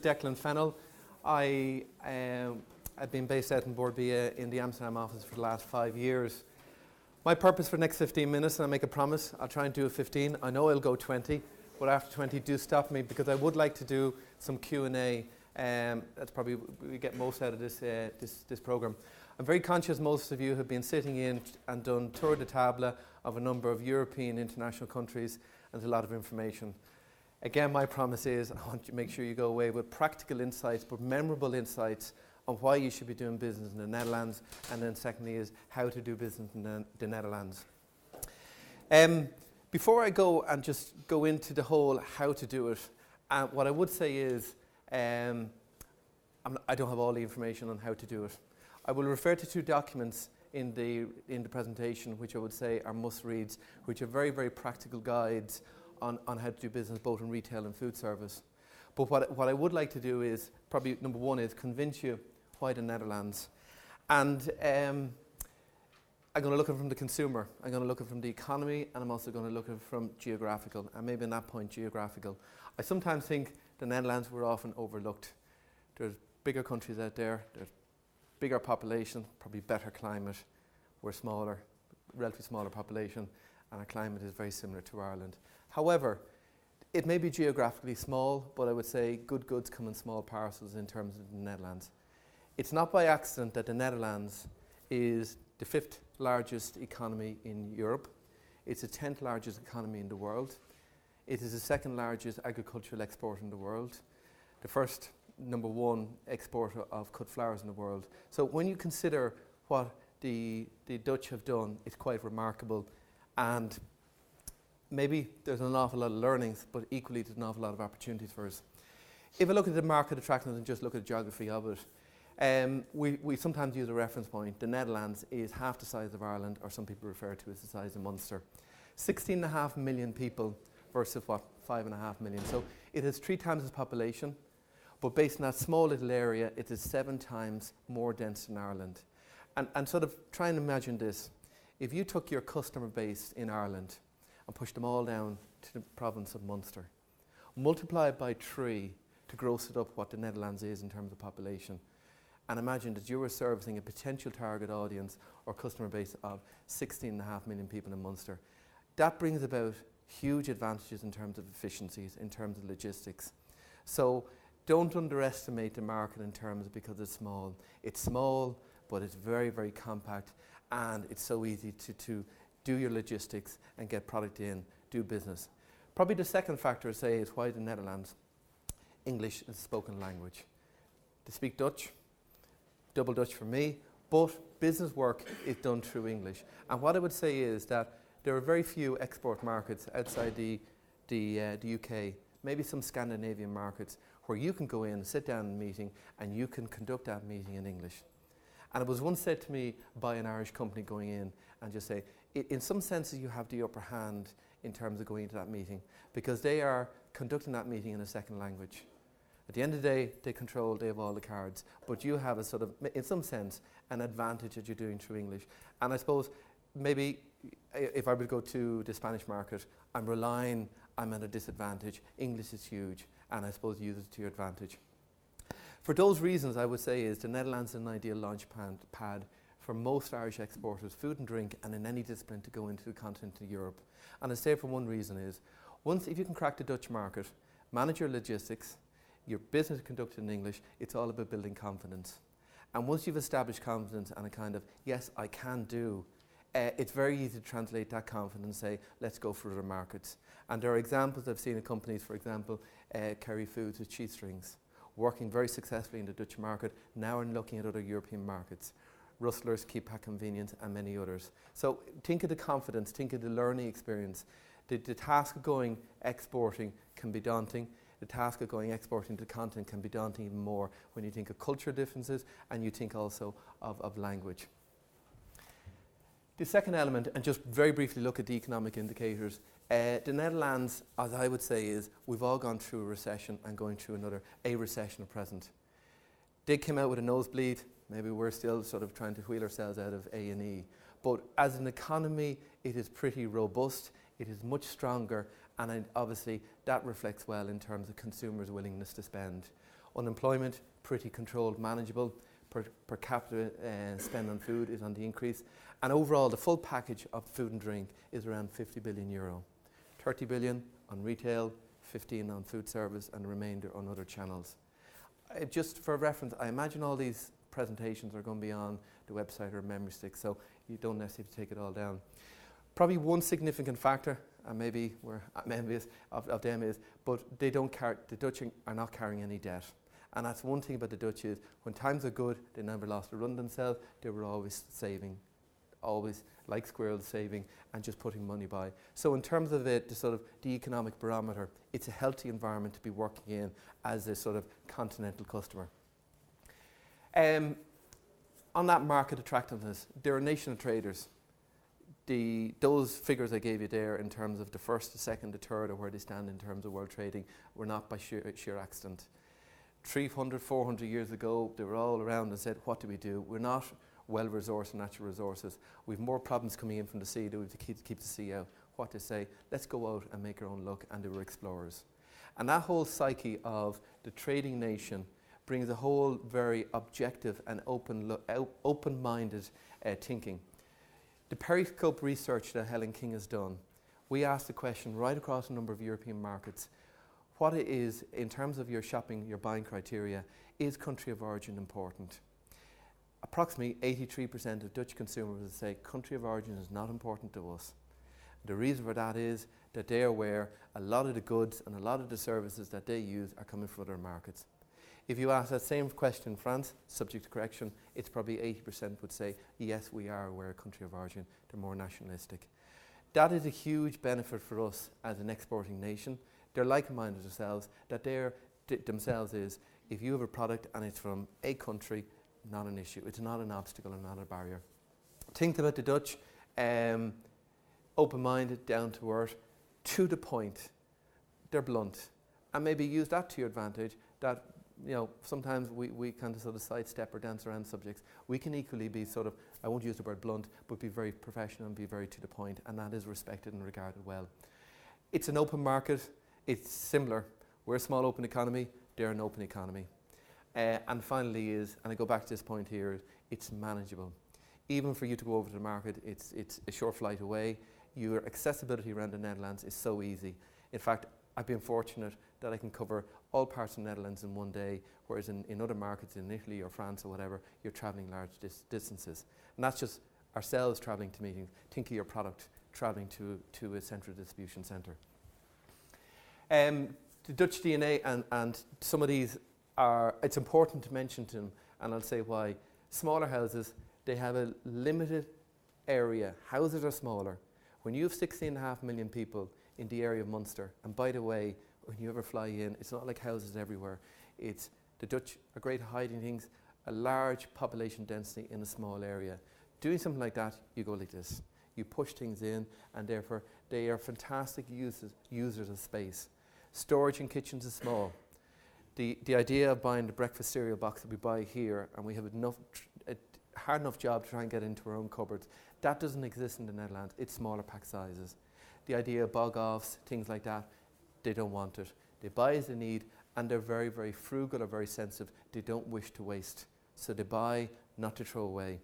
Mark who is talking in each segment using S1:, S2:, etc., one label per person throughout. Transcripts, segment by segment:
S1: Declan Fennell. I've been based out in Borbia in the Amsterdam office for the last 5 years. My purpose for the next 15 minutes, and I make a promise, I'll try and do a 15. I know I'll go 20, but after 20, do stop me because I would like to do some Q&A. That's probably we get most out of this program. I'm very conscious most of you have been sitting in and done tour de table of a number of European international countries, and there's a lot of information. Again, my promise is I want you to make sure you go away with practical insights, but memorable insights on why you should be doing business in the Netherlands, and then secondly is how to do business in the Netherlands. Before I go and just go into the whole how to do it, what I would say is I don't have all the information on how to do it. I will refer to 2 documents in the presentation which I would say are must-reads, which are very, very practical guides on how to do business both in retail and food service. But what I would like to do is, probably number one, is convince you why the Netherlands. And I'm going to look at it from the consumer, I'm going to look at it from the economy, and I'm also going to look at it from geographical, and maybe in that point geographical. I sometimes think the Netherlands were often overlooked. There's bigger countries out there, there's bigger population, probably better climate. We're smaller, relatively smaller population, and our climate is very similar to Ireland. However, it may be geographically small, but I would say good goods come in small parcels in terms of the Netherlands. It's not by accident that the Netherlands is the 5th largest economy in Europe. It's the 10th largest economy in the world. It is the 2nd largest agricultural exporter in the world. The first number 1 exporter of cut flowers in the world. So when you consider what the Dutch have done, it's quite remarkable. And maybe there's an awful lot of learnings, but equally there's an awful lot of opportunities for us. If I look at the market attractiveness and just look at the geography of it, we sometimes use a reference point. The Netherlands is half the size of Ireland, or some people refer to it as the size of Munster. 16.5 million people versus what, 5.5 million. So it has 3 times its population, but based on that small little area, it is 7 times more dense than Ireland. And sort of try and imagine this. If you took your customer base in Ireland and pushed them all down to the province of Munster, multiply it by 3 to gross it up what the Netherlands is in terms of population, and imagine that you were servicing a potential target audience or customer base of 16.5 million people in Munster. That brings about huge advantages in terms of efficiencies, in terms of logistics. So don't underestimate the market in terms of because it's small. It's small, but it's very, very compact, and it's so easy to do your logistics and get product in, do business. Probably the second factor, say, is why the Netherlands. English is a spoken language. They speak Dutch, double Dutch for me, but business work is done through English. And what I would say is that there are very few export markets outside the UK, maybe some Scandinavian markets, where you can go in, sit down in a meeting, and you can conduct that meeting in English. And it was once said to me by an Irish company going in and just say, in some senses you have the upper hand in terms of going into that meeting, because they are conducting that meeting in a second language. At the end of the day, they have all the cards, but you have a sort of, in some sense, an advantage that you're doing through English. And I suppose maybe if I would go to the Spanish market, I'm at a disadvantage. English is huge, and I suppose use it to your advantage. For those reasons, I would say is the Netherlands is an ideal launch pad for most Irish exporters, food and drink, and in any discipline to go into the continent of Europe. And I say for one reason is, if you can crack the Dutch market, manage your logistics, your business conducted in English, it's all about building confidence. And once you've established confidence and a kind of, yes, I can do, it's very easy to translate that confidence and say, let's go for other markets. And there are examples I've seen of companies, for example, Kerry Foods with cheese strings, working very successfully in the Dutch market, now and looking at other European markets. Rustlers, Keep Pack Convenience, and many others. So think of the confidence, think of the learning experience. The task of going exporting can be daunting. The task of going exporting to the continent can be daunting even more when you think of culture differences and you think also of language. The second element, and just very briefly look at the economic indicators, the Netherlands, as I would say, is we've all gone through a recession and going through a recession at present. They came out with a nosebleed. Maybe we're still sort of trying to wheel ourselves out of A&E. But as an economy, it is pretty robust. It is much stronger, and obviously that reflects well in terms of consumers' willingness to spend. Unemployment, pretty controlled, manageable. Per capita spend on food is on the increase. And overall, the full package of food and drink is around 50 billion euro. 30 billion on retail, 15 on food service, and the remainder on other channels. Just for reference, I imagine all these presentations are going to be on the website or memory stick, so you don't necessarily take it all down. Probably one significant factor, and maybe I'm envious of them, is, but they don't carry, the Dutch are not carrying any debt. And that's one thing about the Dutch is, when times are good, they never lost a run themselves. They were always saving, always like squirrels saving and just putting money by. So in terms of the sort of the economic barometer, it's a healthy environment to be working in as a sort of continental customer. On that market attractiveness, there are nation of traders. Those figures I gave you there in terms of the first, the second, the third, or where they stand in terms of world trading, were not by sheer accident. 300, 400 years ago, they were all around and said, what do we do? We're not well-resourced natural resources. We've more problems coming in from the sea than we have to keep the sea out. What they say, let's go out and make our own luck, and they were explorers. And that whole psyche of the trading nation brings a whole very objective and open-minded thinking. The periscope research that Helen King has done, we asked the question right across a number of European markets, what it is in terms of your shopping, your buying criteria, is country of origin important? Approximately 83% of Dutch consumers would say country of origin is not important to us. The reason for that is that they are aware a lot of the goods and a lot of the services that they use are coming from other markets. If you ask that same question in France, subject to correction, it's probably 80% would say, yes, we are aware of country of origin. They're more nationalistic. That is a huge benefit for us as an exporting nation. They're like-minded themselves, that themselves is, if you have a product and it's from a country, not an issue. It's not an obstacle and not a barrier. Think about the Dutch, open-minded, down to earth, to the point. They're blunt. And maybe use that to your advantage, that sometimes we kind of sort of sidestep or dance around subjects. We can equally be sort of, I won't use the word blunt, but be very professional and be very to the point, and that is respected and regarded well. It's an open market. It's similar. We're a small open economy. They're an open economy. And finally is, and I go back to this point here, it's manageable. Even for you to go over to the market, it's a short flight away. Your accessibility around the Netherlands is so easy. In fact, I've been fortunate that I can cover all parts of the Netherlands in one day, whereas in other markets in Italy or France or whatever, you're travelling large distances. And that's just ourselves travelling to meetings. Think of your product travelling to a central distribution centre. The Dutch DNA and some of these are, it's important to mention to them, and I'll say why. Smaller houses, they have a limited area. Houses are smaller. When you have 16.5 million people in the area of Munster, and by the way, when you ever fly in, it's not like houses everywhere. It's the Dutch are great at hiding things, a large population density in a small area. Doing something like that, you go like this. You push things in, and therefore they are fantastic users of space. Storage in kitchens is small. The idea of buying the breakfast cereal box that we buy here, and we have a hard enough job to try and get into our own cupboards, that doesn't exist in the Netherlands. It's smaller pack sizes. The idea of bog-offs, things like that, they don't want it. They buy as they need, and they're very, very frugal or very sensitive. They don't wish to waste. So they buy not to throw away.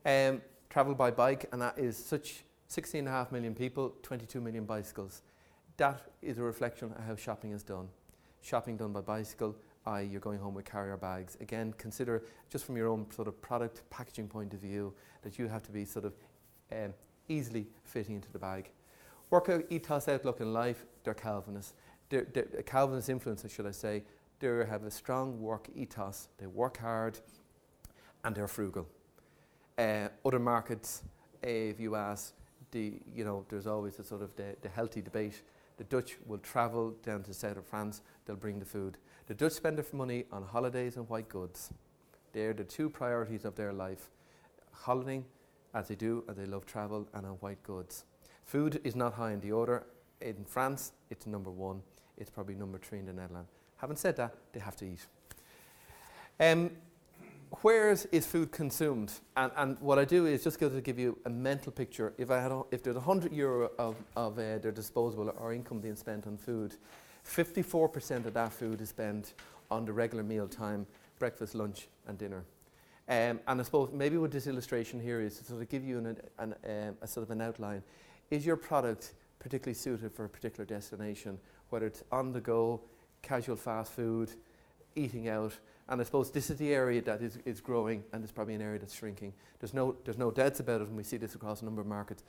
S1: Travel by bike, and that is such 16.5 million people, 22 million bicycles. That is a reflection of how shopping is done. Shopping done by bicycle, i.e. you're going home with carrier bags. Again, consider just from your own sort of product packaging point of view that you have to be sort of easily fitting into the bag. Work ethos outlook in life, they're Calvinists. They're Calvinist influences, should I say. They have a strong work ethos. They work hard and they're frugal. Other markets, if you ask, there's always a sort of the healthy debate. The Dutch will travel down to the south of France, they'll bring the food. The Dutch spend their money on holidays and white goods. They're the two priorities of their life. Holidaying, as they do, and they love travel, and on white goods. Food is not high in the order. In France, it's number 1. It's probably number 3 in the Netherlands. Having said that, they have to eat. Where is food consumed? And what I do is just to give you a mental picture. If there's €100 of their disposable or income being spent on food, 54% of that food is spent on the regular meal time, breakfast, lunch and dinner. And I suppose maybe what this illustration here is to sort of give you a sort of an outline. Is your product particularly suited for a particular destination, whether it's on the go, casual fast food, eating out? And I suppose this is the area that is growing, and it's probably an area that's shrinking. There's no doubts about it, and we see this across a number of markets.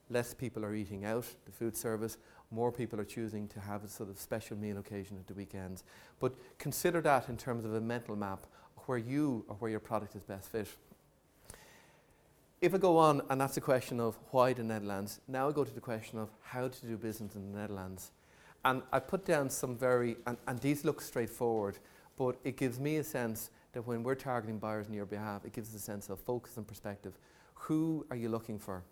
S1: Less people are eating out, the food service. More people are choosing to have a sort of special meal occasion at the weekends. But consider that in terms of a mental map of where you or where your product is best fit. If I go on, and that's the question of why the Netherlands, now I go to the question of how to do business in the Netherlands. And I put down some and these look straightforward, but it gives me a sense that when we're targeting buyers on your behalf, it gives us a sense of focus and perspective. Who are you looking for?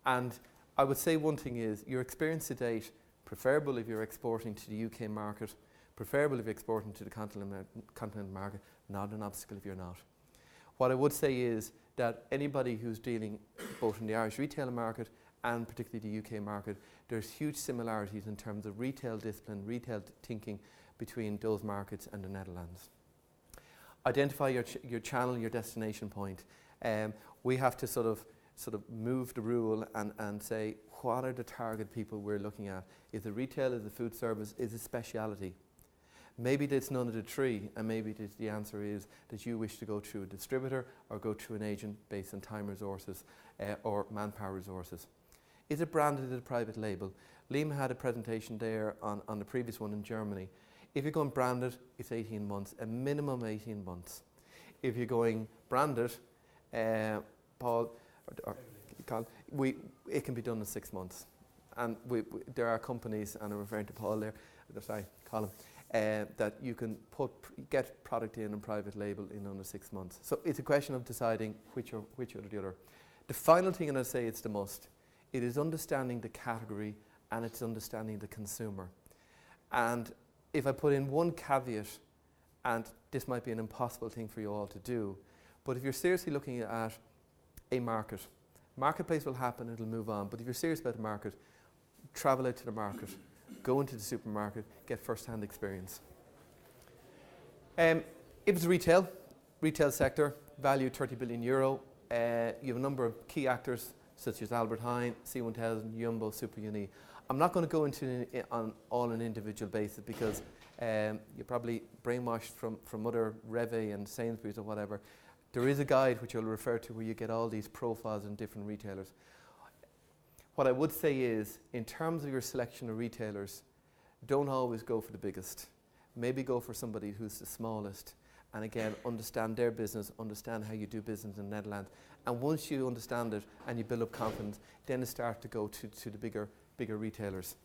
S1: And I would say one thing is your experience to date, preferable if you're exporting to the UK market, preferable if you're exporting to the continental market, not an obstacle if you're not. What I would say is that anybody who's dealing both in the Irish retail market and particularly the UK market, there's huge similarities in terms of retail discipline, retail thinking between those markets and the Netherlands. Identify your channel, your destination point. We have to sort of move the rule and say, what are the target people we're looking at? Is it retail, is it food service, is it speciality? Maybe it's none of the three, and maybe the answer is that you wish to go through a distributor or go through an agent based on time resources or manpower resources. Is it branded as a private label? Liam had a presentation there on the previous one in Germany. If you're going branded, it's 18 months, a minimum 18 months. If you're going branded, Paul, or Colin, it can be done in 6 months. And there are companies, and I'm referring to Paul there, sorry, Colin, that you can get product in private label in under 6 months. So it's a question of deciding which or the other. The final thing, and I say it's the must, it is understanding the category and it's understanding the consumer. And if I put in one caveat, and this might be an impossible thing for you all to do, but if you're seriously looking at a marketplace will happen, it'll move on. But if you're serious about the market, travel out to the market, go into the supermarket, get first-hand experience. If it's retail sector, value 30 billion euro, you have a number of key actors such as Albert Heijn, C1000, Jumbo, Super Uni. I'm not going to go into on all an individual basis because you're probably brainwashed from other Reve and Sainsbury's or whatever. There is a guide which I'll refer to where you get all these profiles in different retailers. What I would say is, in terms of your selection of retailers, don't always go for the biggest. Maybe go for somebody who's the smallest. And again, understand their business, understand how you do business in the Netherlands. And once you understand it and you build up confidence, then start to go to the bigger retailers.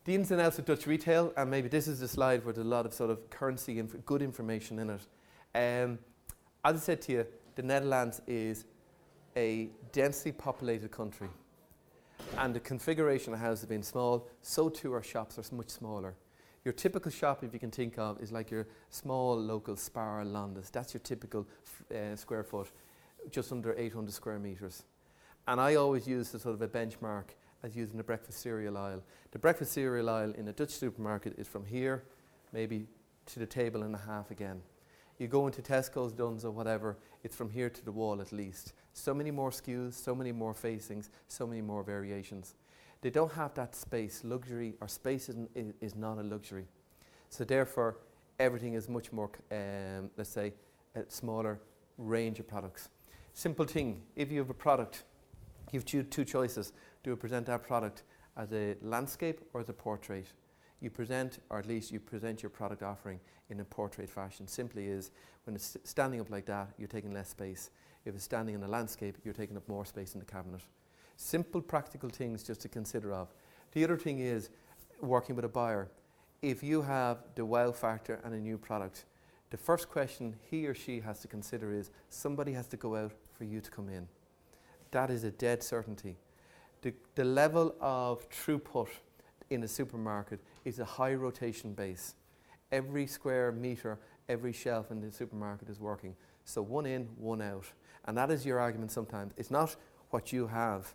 S1: The ins and outs of Dutch retail, and maybe this is the slide with a lot of sort of currency, good information in it. As I said to you, the Netherlands is a densely populated country, and the configuration of houses being small, so too our shops are much smaller. Your typical shop, if you can think of, is like your small local Spar Londis. That's your typical square foot, just under 800 square metres. And I always use the sort of a benchmark as using the breakfast cereal aisle. The breakfast cereal aisle in a Dutch supermarket is from here, maybe to the table and a half again. You go into Tesco's, Dunnes or whatever, it's from here to the wall at least. So many more SKUs, so many more facings, so many more variations. They don't have that space. Luxury, or space is not a luxury. So therefore, everything is much more, let's say, a smaller range of products. Simple thing, if you have a product, you have two choices. Do you present that product as a landscape or as a portrait? You present, or at least you present your product offering in a portrait fashion. Simply is, when it's standing up like that, you're taking less space. If it's standing in a landscape, you're taking up more space in the cabinet. Simple, practical things just to consider of. The other thing is working with a buyer. If you have the wow factor and a new product, the first question he or she has to consider is, somebody has to go out for you to come in. That is a dead certainty. The level of throughput in a supermarket is a high rotation base. Every square metre, every shelf in the supermarket is working. So one in, one out. And that is your argument sometimes. It's not what you have.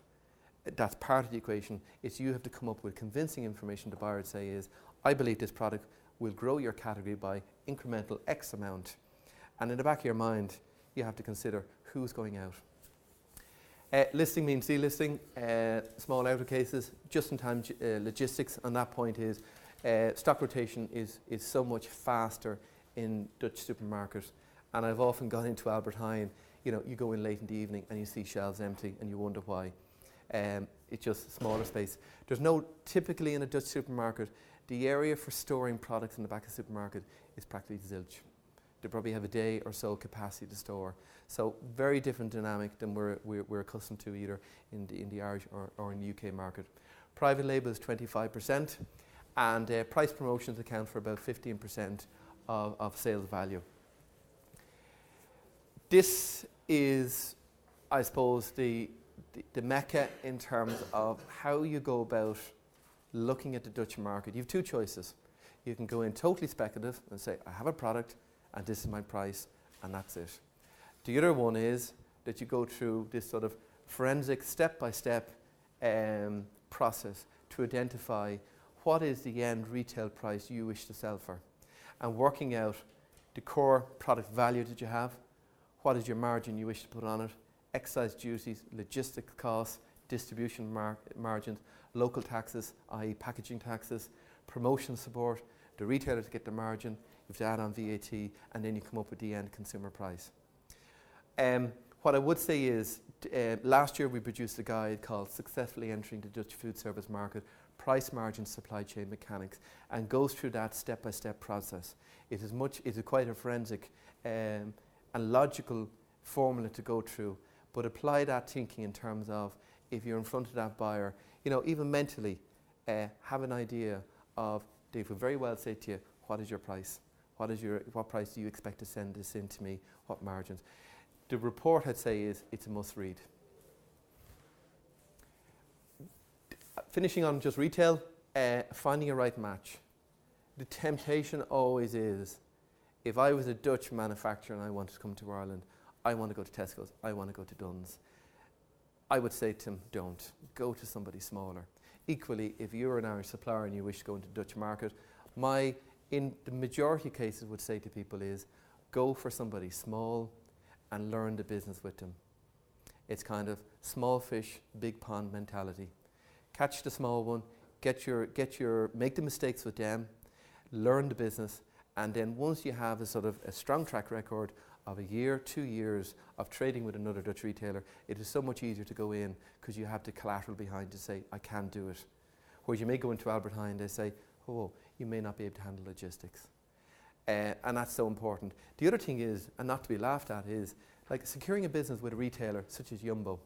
S1: That's part of the equation. It's you have to come up with convincing information to buyer to say is, I believe this product will grow your category by incremental X amount. And in the back of your mind, you have to consider who's going out. Listing means delisting, small outer cases, just-in-time logistics on that point is stock rotation is so much faster in Dutch supermarkets. And I've often gone into Albert Heijn, you know, you go in late in the evening and you see shelves empty and you wonder why. It's just smaller space. There's no, typically in a Dutch supermarket, the area for storing products in the back of the supermarket is practically zilch. They probably have a day or so capacity to store. So very different dynamic than we're accustomed to either in the Irish or in the UK market. Private label is 25% and price promotions account for about 15% of sales value. This is, I suppose, the mecca in terms of how you go about looking at the Dutch market. You have two choices. You can go in totally speculative and say, I have a product and this is my price and that's it. The other one is that you go through this sort of forensic step-by-step process to identify what is the end retail price you wish to sell for and working out the core product value that you have, what is your margin you wish to put on it, excise duties, logistics costs, distribution margins, local taxes, i.e. packaging taxes, promotion support, the retailer to get the margin, you have to add on VAT, and then you come up with the end consumer price. What I would say is, last year we produced a guide called Successfully Entering the Dutch Food Service Market, Price Margin Supply Chain Mechanics, and goes through that step-by-step process. It is quite a forensic and logical formula to go through, but apply that thinking in terms of if you're in front of that buyer, you know, even mentally, have an idea of, they will very well say to you, what is your price? What price do you expect to send this in to me? What margins? The report, I'd say, is it's a must read. Finishing on just retail, finding a right match. The temptation always is, if I was a Dutch manufacturer and I wanted to come to Ireland, I want to go to Tesco's, I want to go to Dunn's. I would say to them, don't. Go to somebody smaller. Equally, if you're an Irish supplier and you wish to go into the Dutch market, in the majority of cases would say to people is, go for somebody small and learn the business with them. It's kind of small fish, big pond mentality. Catch the small one, make the mistakes with them, learn the business, and then once you have a strong track record of a year, 2 years of trading with another Dutch retailer, it is so much easier to go in because you have the collateral behind to say, I can do it. Whereas you may go into Albert Heijn, they say, oh, you may not be able to handle logistics. And that's so important. The other thing is, and not to be laughed at, is like securing a business with a retailer such as Jumbo,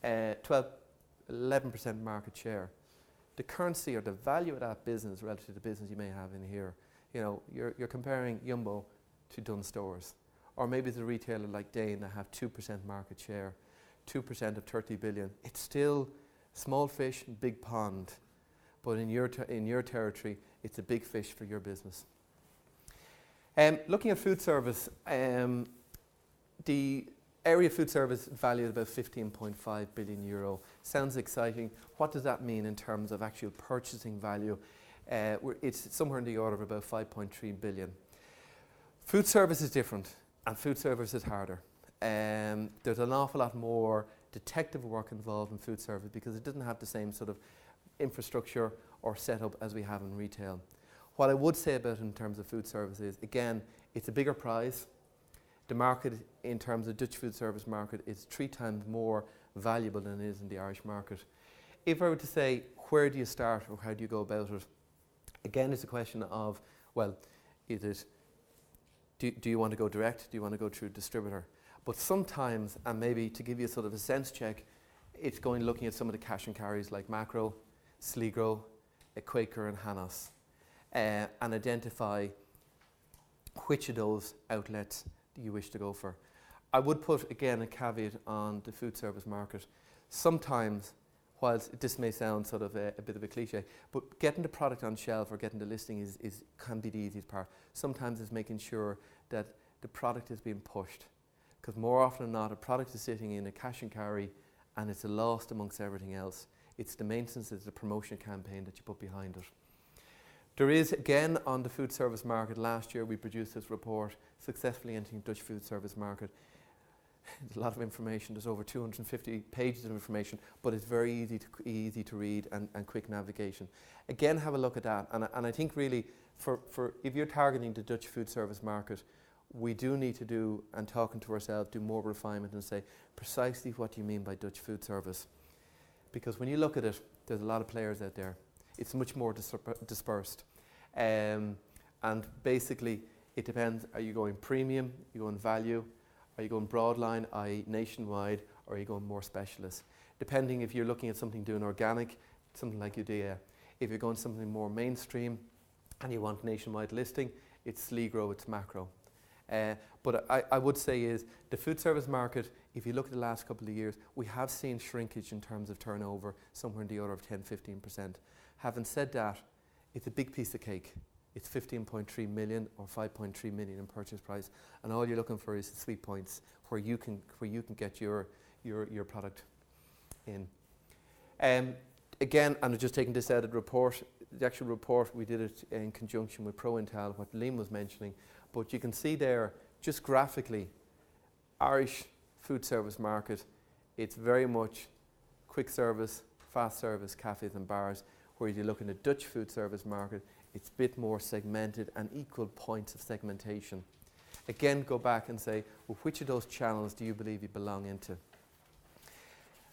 S1: 11% market share. The currency or the value of that business relative to the business you may have in here, you know, you're comparing Jumbo to Dunnes Stores. Or maybe it's a retailer like Dane that have 2% market share, 2% of 30 billion. It's still small fish, big pond. But in your territory, it's a big fish for your business. Looking at food service, the area of food service valued about 15.5 billion euro. Sounds exciting. What does that mean in terms of actual purchasing value? It's somewhere in the order of about 5.3 billion. Food service is different, and food service is harder. There's an awful lot more detective work involved in food service because it doesn't have the same sort of infrastructure or setup as we have in retail. What I would say about it in terms of food service is, again, it's a bigger prize. The market in terms of Dutch food service market is 3 times more valuable than it is in the Irish market. If I were to say, where do you start or how do you go about it? Again, it's a question of, well, is it, do you want to go direct? Do you want to go through a distributor? But sometimes, and maybe to give you sort of a sense check, it's looking at some of the cash and carries like Macro, Sligro, Quaker and Hanos, and identify which of those outlets do you wish to go for. I would put, again, a caveat on the food service market. Sometimes, whilst this may sound sort of a bit of a cliche, but getting the product on shelf or getting the listing can be the easiest part. Sometimes it's making sure that the product is being pushed. Because more often than not, a product is sitting in a cash and carry and it's lost amongst everything else. It's the maintenance, it's the promotion campaign that you put behind it. There is, again, on the food service market, last year we produced this report, Successfully Entering Dutch Food Service Market. There's a lot of information, there's over 250 pages of information, but it's very easy to read and quick navigation. Again, have a look at that, and I think really, for if you're targeting the Dutch food service market, we do need to do, and talking to ourselves, do more refinement and say precisely what do you mean by Dutch food service. Because when you look at it, there's a lot of players out there. It's much more dispersed. And basically, it depends, are you going premium, are you going value, are you going broadline, i.e. nationwide, or are you going more specialist? Depending if you're looking at something doing organic, something like Udea. If you're going something more mainstream and you want nationwide listing, it's Sligro, it's macro. But I would say is the food service market, if you look at the last couple of years, we have seen shrinkage in terms of turnover, somewhere in the order of 10-15%. Having said that, it's a big piece of cake. It's 15.3 million or 5.3 million in purchase price, and all you're looking for is sweet points where you can get your product in. Again, and I'm just taking this out of the report. The actual report, we did it in conjunction with ProIntel, what Liam was mentioning. But you can see there, just graphically, Irish food service market, it's very much quick service, fast service, cafes and bars. Whereas you look in the Dutch food service market, it's a bit more segmented and equal points of segmentation. Again, go back and say, well, which of those channels do you believe you belong into?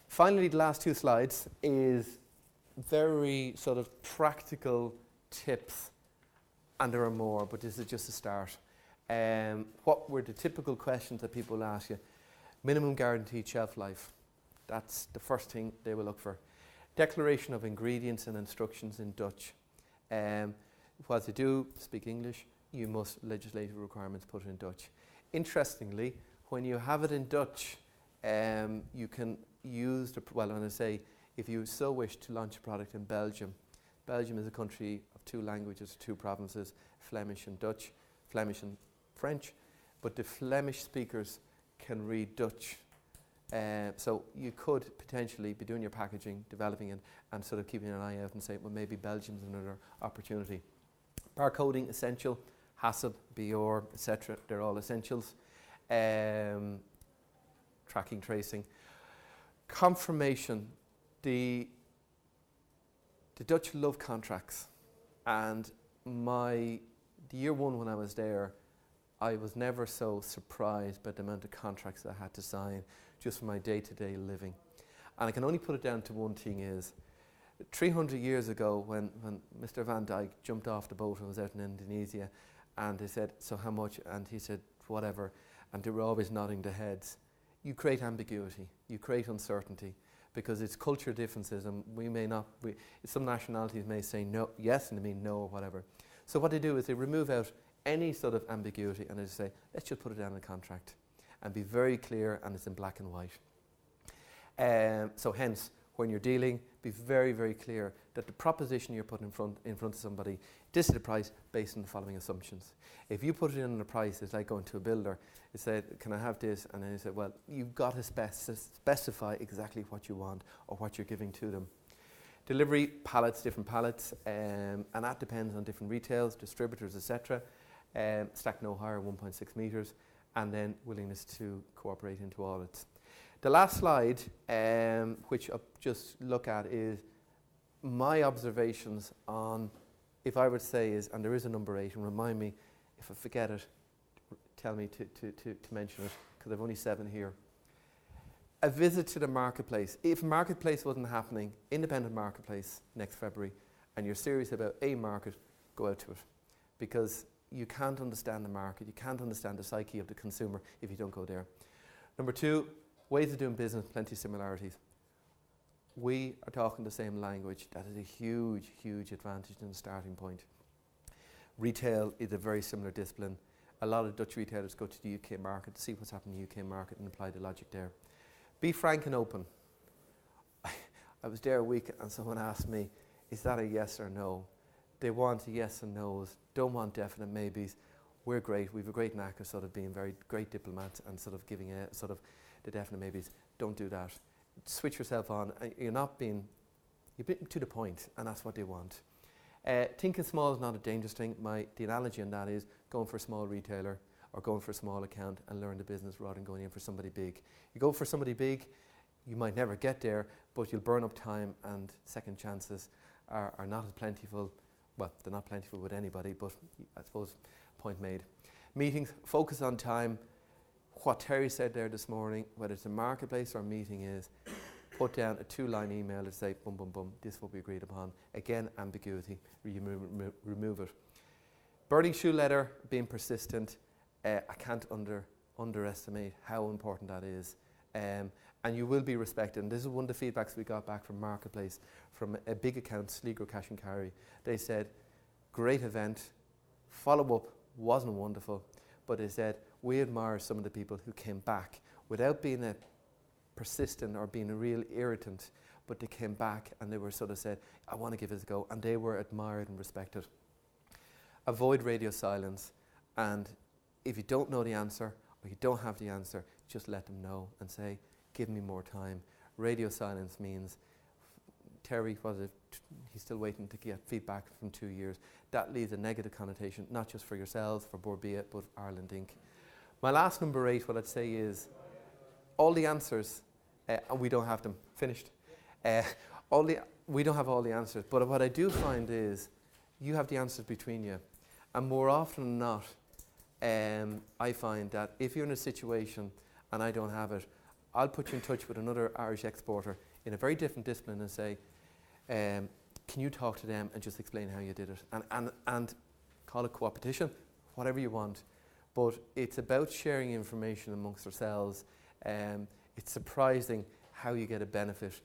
S1: Finally, the last two slides is very sort of practical tips, and there are more, but this is just a start. What were the typical questions that people ask you? Minimum guaranteed shelf life. That's the first thing they will look for. Declaration of ingredients and instructions in Dutch. Whilst they do speak English, you must legislative requirements put it in Dutch. Interestingly, when you have it in Dutch, you can use the, well, when I say, if you so wish to launch a product in Belgium. Belgium is a country of two languages, two provinces, Flemish and Dutch, Flemish and French, but the Flemish speakers can read Dutch. So you could potentially be doing your packaging, developing it, and sort of keeping an eye out and say, well, maybe Belgium's another opportunity. Barcoding, essential. HACCP, BR, etc. They're all essentials. Tracking, tracing. Confirmation. The Dutch love contracts, and the year one when I was there, I was never so surprised by the amount of contracts I had to sign just for my day-to-day living. And I can only put it down to one thing is, 300 years ago when Mr. Van Dyke jumped off the boat and was out in Indonesia, and they said, so how much? And he said, whatever, and they were always nodding their heads. You create ambiguity, you create uncertainty, because it's culture differences, and we may not, some nationalities may say no, yes, and they mean no or whatever. So what they do is they remove out any sort of ambiguity and they say, let's just put it down in a contract and be very clear, and it's in black and white. So hence, when you're dealing, be very, very clear that the proposition you're putting in front of somebody, this is the price based on the following assumptions. If you put it in a price, it's like going to a builder. It said, can I have this? And then you said, well, you've got to specify exactly what you want or what you're giving to them. Delivery, pallets, different pallets, and that depends on different retails, distributors, etc. Stack no higher, 1.6 metres, and then willingness to cooperate into audits. The last slide, which I'll just look at, is my observations on, if I were to say is, and there is a number 8, and remind me, if I forget it, tell me to mention it, because I've only 7 here. A visit to the marketplace. If marketplace wasn't happening, independent marketplace next February, and you're serious about a market, go out to it. Because you can't understand the market, you can't understand the psyche of the consumer if you don't go there. Number 2, ways of doing business, plenty of similarities. We are talking the same language. That is a huge, huge advantage and starting point. Retail is a very similar discipline. A lot of Dutch retailers go to the UK market to see what's happening in the UK market and apply the logic there. Be frank and open. I was there a week and someone asked me, is that a yes or no? They want a yes and no's, don't want definite maybes. We're great, we have a great knack of sort of being very great diplomats and sort of giving a sort of the definite maybes. Don't do that. Switch yourself on. You're being to the point, and that's what they want. Thinking small is not a dangerous thing. The analogy on that is going for a small retailer or going for a small account and learn the business rather than going in for somebody big. You go for somebody big, you might never get there, but you'll burn up time and second chances are not as plentiful. Well, they're not plentiful with anybody, but I suppose point made. Meetings, focus on time. What Terry said there this morning, whether it's a marketplace or a meeting, is put down a 2-line email to say, boom, boom, boom, this is what we agreed upon. Again, ambiguity, remove it. Burning shoe leather, being persistent, I can't underestimate how important that is. And you will be respected. And this is one of the feedbacks we got back from Marketplace, from a big account, Sligo Cash and Carry. They said, great event, follow-up wasn't wonderful, but they said, we admire some of the people who came back without being a persistent or being a real irritant, but they came back and they were sort of said, I want to give it a go, and they were admired and respected. Avoid radio silence, and if you don't know the answer or you don't have the answer, just let them know and say, give me more time. Radio silence means, Terry, he's still waiting to get feedback from 2 years. That leaves a negative connotation, not just for yourselves, for Borbia, but Ireland Inc. My last number 8, what I'd say is, all the answers, and we don't have them finished. We don't have all the answers, but what I do find is, you have the answers between you. And more often than not, I find that if you're in a situation and I don't have it, I'll put you in touch with another Irish exporter in a very different discipline and say, can you talk to them and just explain how you did it? And call it co-opetition, whatever you want. But it's about sharing information amongst ourselves. It's surprising how you get a benefit.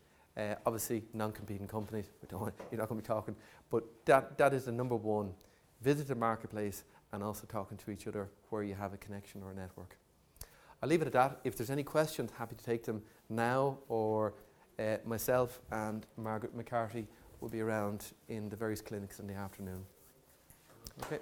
S1: Obviously, non-competing companies, you're not going to be talking, but that is the number one. Visit the marketplace and also talking to each other where you have a connection or a network. I'll leave it at that. If there's any questions, happy to take them now, or myself and Margaret McCarthy will be around in the various clinics in the afternoon. Okay.